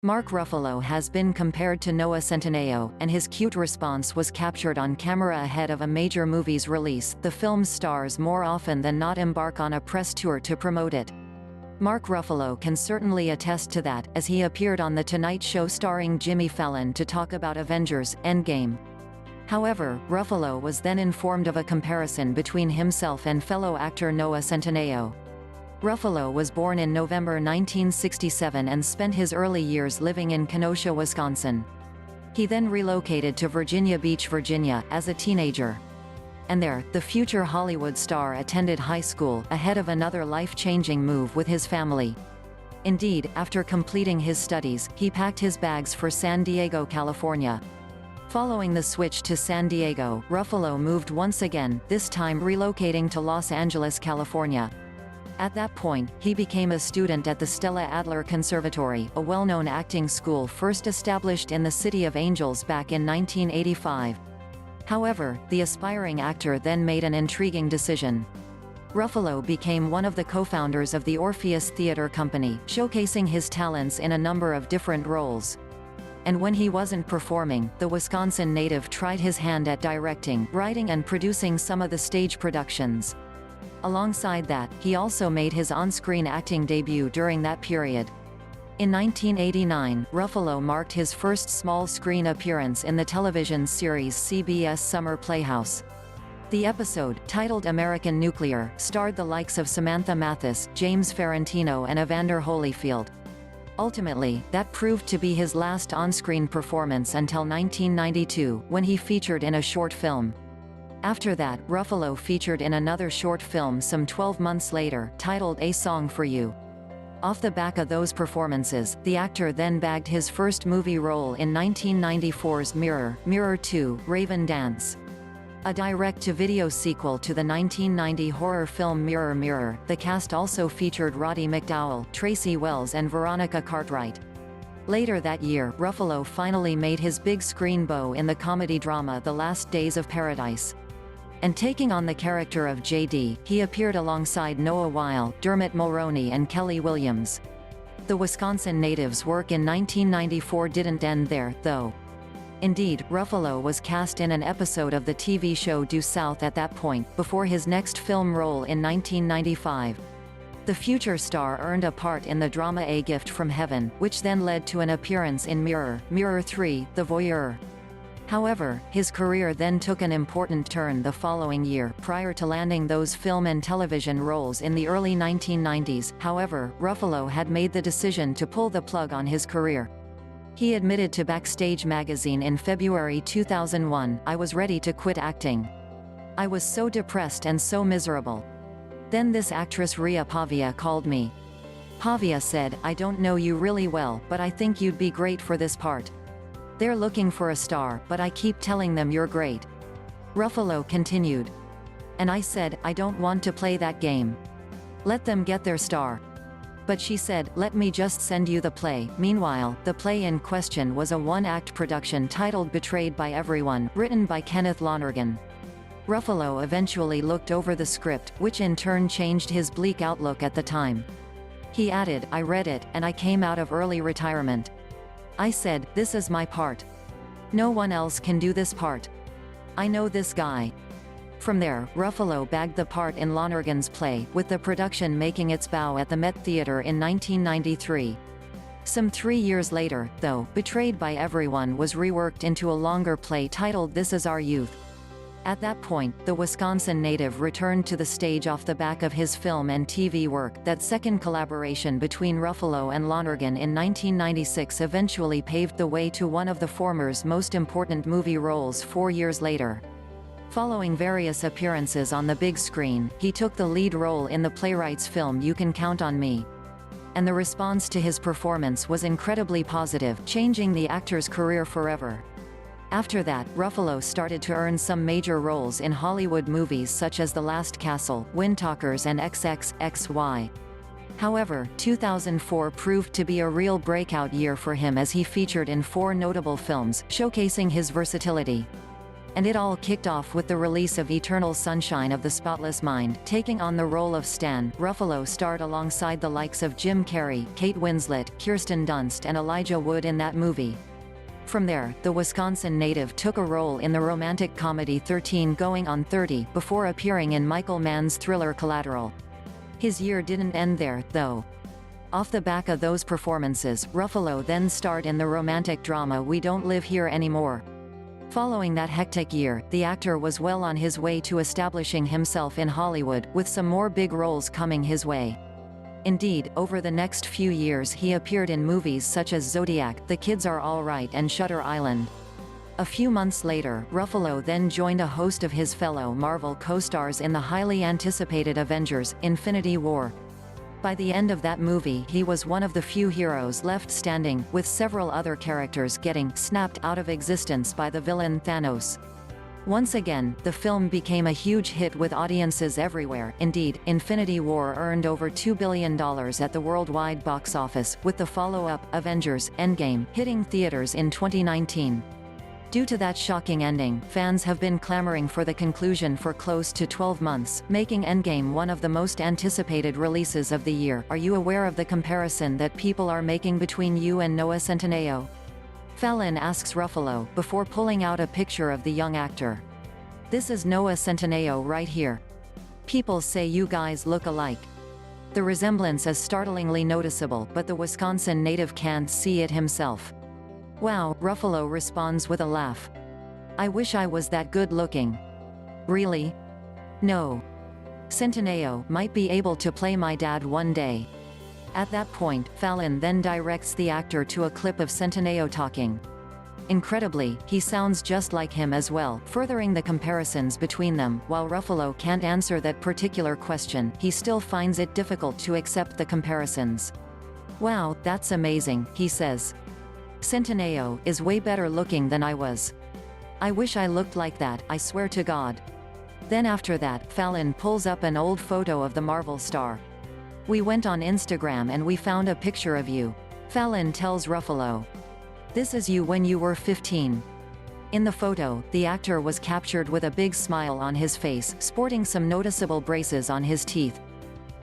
Mark Ruffalo has been compared to Noah Centineo, and his cute response was captured on camera ahead of a major movie's release. The film's stars more often than not embark on a press tour to promote it. Mark Ruffalo can certainly attest to that, as he appeared on The Tonight Show starring Jimmy Fallon to talk about Avengers: Endgame. However, Ruffalo was then informed of a comparison between himself and fellow actor Noah Centineo. Ruffalo was born in November 1967 and spent his early years living in Kenosha, Wisconsin. He then relocated to Virginia Beach, Virginia, as a teenager. And there, the future Hollywood star attended high school, ahead of another life-changing move with his family. Indeed, after completing his studies, he packed his bags for San Diego, California. Following the switch to San Diego, Ruffalo moved once again, this time relocating to Los Angeles, California. At that point, he became a student at the Stella Adler Conservatory, a well-known acting school first established in the City of Angels back in 1985. However, the aspiring actor then made an intriguing decision. Ruffalo became one of the co-founders of the Orpheus Theater Company, showcasing his talents in a number of different roles. And when he wasn't performing, the Wisconsin native tried his hand at directing, writing and producing some of the stage productions. Alongside that, he also made his on-screen acting debut during that period. In 1989, Ruffalo marked his first small-screen appearance in the television series CBS Summer Playhouse. The episode, titled American Nuclear, starred the likes of Samantha Mathis, James Ferrantino and Evander Holyfield. Ultimately, that proved to be his last on-screen performance until 1992, when he featured in a short film. After that, Ruffalo featured in another short film some 12 months later, titled A Song for You. Off the back of those performances, the actor then bagged his first movie role in 1994's Mirror 2, Raven Dance. A direct-to-video sequel to the 1990 horror film Mirror Mirror, the cast also featured Roddy McDowall, Tracy Wells and Veronica Cartwright. Later that year, Ruffalo finally made his big screen beau in the comedy drama The Last Days of Paradise. And taking on the character of J.D., he appeared alongside Noah Weil, Dermot Mulroney and Kelly Williams. The Wisconsin native's work in 1994 didn't end there, though. Indeed, Ruffalo was cast in an episode of the TV show Due South at that point, before his next film role in 1995. The future star earned a part in the drama A Gift from Heaven, which then led to an appearance in Mirror 3, The Voyeur. However, his career then took an important turn the following year. Prior to landing those film and television roles in the early 1990s, however, Ruffalo had made the decision to pull the plug on his career. He admitted to Backstage magazine in February 2001, "I was ready to quit acting. I was so depressed and so miserable. Then this actress Rhea Pavia called me. Pavia said, 'I don't know you really well, but I think you'd be great for this part. They're looking for a star, but I keep telling them you're great.'" Ruffalo continued. "And I said, I don't want to play that game. Let them get their star. But she said, let me just send you the play." Meanwhile, the play in question was a one-act production titled Betrayed by Everyone, written by Kenneth Lonergan. Ruffalo eventually looked over the script, which in turn changed his bleak outlook at the time. He added, "I read it, and I came out of early retirement. I said, this is my part. No one else can do this part. I know this guy." From there, Ruffalo bagged the part in Lonergan's play, with the production making its bow at the Met Theater in 1993. Some 3 years later, though, Betrayed by Everyone was reworked into a longer play titled This Is Our Youth. At that point, the Wisconsin native returned to the stage off the back of his film and TV work. That second collaboration between Ruffalo and Lonergan in 1996 eventually paved the way to one of the former's most important movie roles 4 years later. Following various appearances on the big screen, he took the lead role in the playwright's film You Can Count on Me. And the response to his performance was incredibly positive, changing the actor's career forever. After that, Ruffalo started to earn some major roles in Hollywood movies such as The Last Castle, Windtalkers and XXXY. However, 2004 proved to be a real breakout year for him as he featured in 4 notable films, showcasing his versatility. And it all kicked off with the release of Eternal Sunshine of the Spotless Mind. Taking on the role of Stan, Ruffalo starred alongside the likes of Jim Carrey, Kate Winslet, Kirsten Dunst and Elijah Wood in that movie. From there, the Wisconsin native took a role in the romantic comedy 13 Going on 30, before appearing in Michael Mann's thriller Collateral. His year didn't end there, though. Off the back of those performances, Ruffalo then starred in the romantic drama We Don't Live Here Anymore. Following that hectic year, the actor was well on his way to establishing himself in Hollywood, with some more big roles coming his way. Indeed, over the next few years he appeared in movies such as Zodiac, The Kids Are All Right and Shutter Island. A few months later, Ruffalo then joined a host of his fellow Marvel co-stars in the highly anticipated Avengers: Infinity War. By the end of that movie he was one of the few heroes left standing, with several other characters getting snapped out of existence by the villain Thanos. Once again, the film became a huge hit with audiences everywhere. Indeed, Infinity War earned over $2 billion at the worldwide box office, with the follow-up, Avengers: Endgame, hitting theaters in 2019. Due to that shocking ending, fans have been clamoring for the conclusion for close to 12 months, making Endgame one of the most anticipated releases of the year. Are you aware of the comparison that people are making between you and Noah Centineo? Fallon asks Ruffalo, before pulling out a picture of the young actor. This is Noah Centineo right here. People say you guys look alike. The resemblance is startlingly noticeable, but the Wisconsin native can't see it himself. Wow, Ruffalo responds with a laugh. I wish I was that good looking. Really? No. Centineo might be able to play my dad one day. At that point, Fallon then directs the actor to a clip of Centineo talking. Incredibly, he sounds just like him as well, furthering the comparisons between them. While Ruffalo can't answer that particular question, he still finds it difficult to accept the comparisons. Wow, that's amazing, he says. Centineo is way better looking than I was. I wish I looked like that, I swear to God. Then after that, Fallon pulls up an old photo of the Marvel star. We went on Instagram and we found a picture of you. Fallon tells Ruffalo. This is you when you were 15. In the photo, the actor was captured with a big smile on his face, sporting some noticeable braces on his teeth.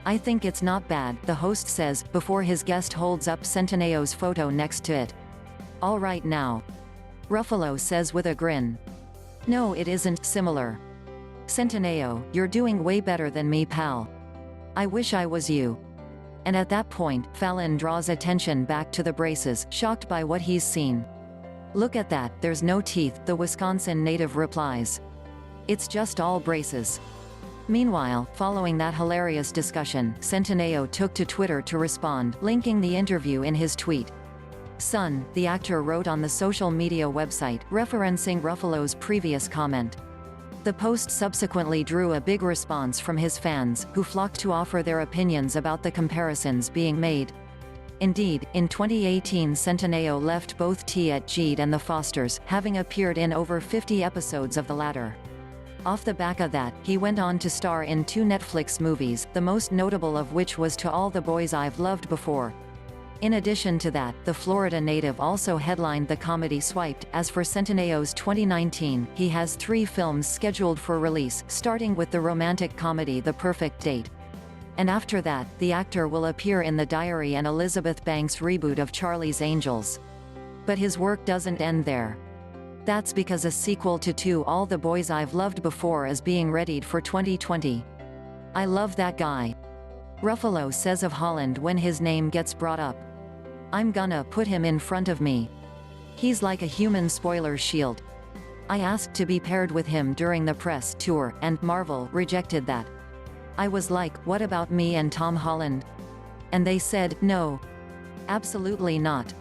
I think it's not bad, the host says, before his guest holds up Centineo's photo next to it. All right now. Ruffalo says with a grin. No, it isn't similar. Centineo, you're doing way better than me, pal. I wish I was you. And at that point, Fallon draws attention back to the braces, shocked by what he's seen. Look at that, there's no teeth, the Wisconsin native replies. It's just all braces. Meanwhile, following that hilarious discussion, Centineo took to Twitter to respond, linking the interview in his tweet. Son, the actor wrote on the social media website, referencing Ruffalo's previous comment. The post subsequently drew a big response from his fans, who flocked to offer their opinions about the comparisons being made. Indeed, in 2018 Centineo left both T at G'd and the Fosters, having appeared in over 50 episodes of the latter. Off the back of that, he went on to star in 2 Netflix movies, the most notable of which was To All the Boys I've Loved Before. In addition to that, the Florida native also headlined the comedy Swiped. As for Centineo's 2019, he has 3 films scheduled for release, starting with the romantic comedy The Perfect Date. And after that, the actor will appear in The Diary and Elizabeth Banks' reboot of Charlie's Angels. But his work doesn't end there. That's because a sequel to To All the Boys I've Loved Before is being readied for 2020. I love that guy. Ruffalo says of Holland when his name gets brought up. I'm gonna put him in front of me. He's like a human spoiler shield. I asked to be paired with him during the press tour, and Marvel rejected that. I was like, what about me and Tom Holland? And they said, no. Absolutely not.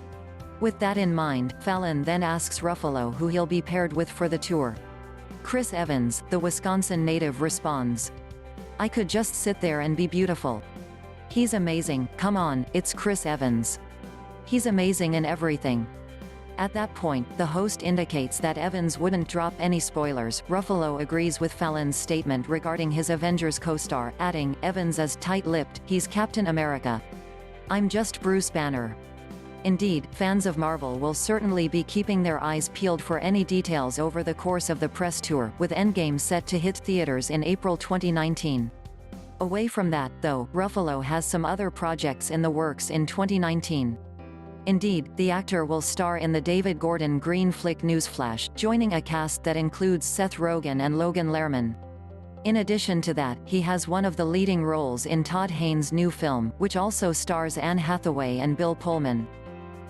With that in mind, Fallon then asks Ruffalo who he'll be paired with for the tour. Chris Evans, the Wisconsin native, responds. I could just sit there and be beautiful. He's amazing, come on, it's Chris Evans. He's amazing in everything. At that point, the host indicates that Evans wouldn't drop any spoilers. Ruffalo agrees with Fallon's statement regarding his Avengers co-star, adding, Evans is tight-lipped, he's Captain America. I'm just Bruce Banner. Indeed, fans of Marvel will certainly be keeping their eyes peeled for any details over the course of the press tour, with Endgame set to hit theaters in April 2019. Away from that, though, Ruffalo has some other projects in the works in 2019. Indeed, the actor will star in the David Gordon Green flick Newsflash, joining a cast that includes Seth Rogen and Logan Lerman. In addition to that, he has one of the leading roles in Todd Haynes' new film, which also stars Anne Hathaway and Bill Pullman.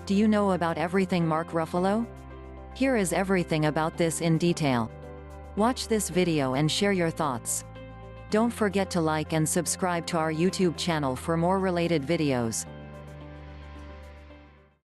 Do you know about everything Mark Ruffalo? Here is everything about this in detail. Watch this video and share your thoughts. Don't forget to like and subscribe to our YouTube channel for more related videos.